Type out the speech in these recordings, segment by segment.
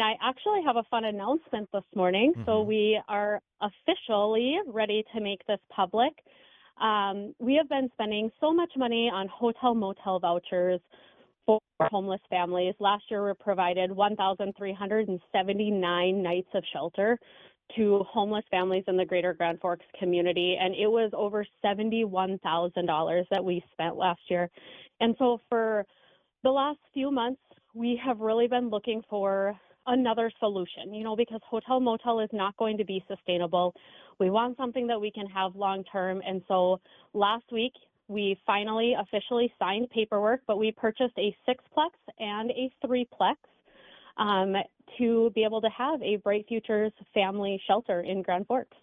I actually have a fun announcement this morning. So we are officially ready to make this public. We have been spending so much money on hotel motel vouchers for homeless families. Last year, we provided 1,379 nights of shelter to homeless families in the greater Grand Forks community, and it was over $71,000 that we spent last year. And so for the last few months, we have really been looking for another solution, because hotel motel is not going to be sustainable. We want something that we can have long term. And so last week, we finally officially signed paperwork, but we purchased a 6-plex and a 3-plex to be able to have a Bright Futures family shelter in Grand Forks.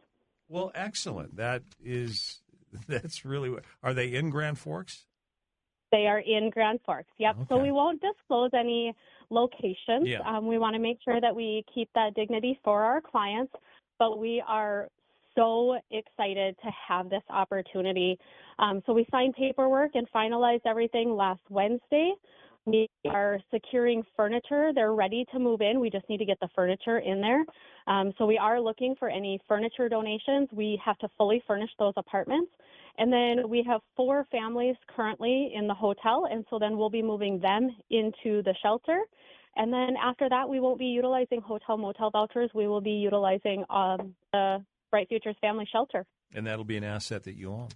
Well, excellent. That's really, are they in Grand Forks? They are in Grand Forks, yep. Okay. So we won't disclose any locations. Yeah. We want to make sure that we keep that dignity for our clients, but we are so excited to have this opportunity. So we signed paperwork and finalized everything last Wednesday. We are securing furniture. They're ready to move in. We just need to get the furniture in there. So we are looking for any furniture donations. We have to fully furnish those apartments. And then we have 4 families currently in the hotel, and so then we'll be moving them into the shelter. And then after that, we won't be utilizing hotel motel vouchers. We will be utilizing the Bright Futures Family Shelter. And that'll be an asset that you own.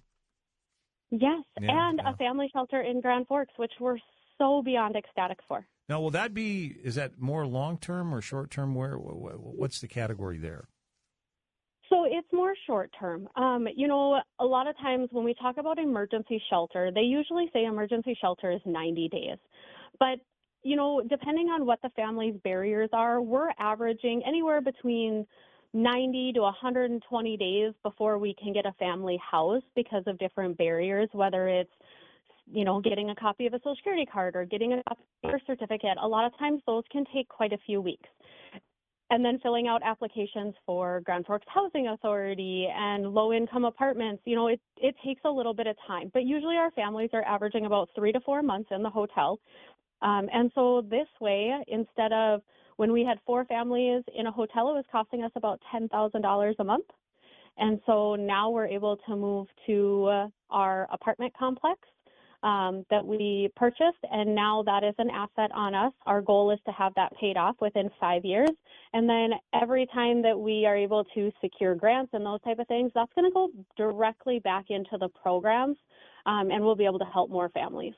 Yes, a family shelter in Grand Forks, which we're so beyond ecstatic for. Now, is that more long-term or short-term? What's the category there? So it's more short-term. A lot of times when we talk about emergency shelter, they usually say emergency shelter is 90 days. But, depending on what the family's barriers are, we're averaging anywhere between 90 to 120 days before we can get a family housed because of different barriers, whether it's getting a copy of a Social Security card or getting a copy of a birth certificate. A lot of times those can take quite a few weeks. And then filling out applications for Grand Forks Housing Authority and low-income apartments, it takes a little bit of time. But usually our families are averaging about 3 to 4 months in the hotel. And so this way, instead of when we had 4 families in a hotel, it was costing us about $10,000 a month. And so now we're able to move to our apartment complex that we purchased, and now that is an asset on us. Our goal is to have that paid off within 5 years, and then every time that we are able to secure grants and those type of things, that's going to go directly back into the programs, and we'll be able to help more families.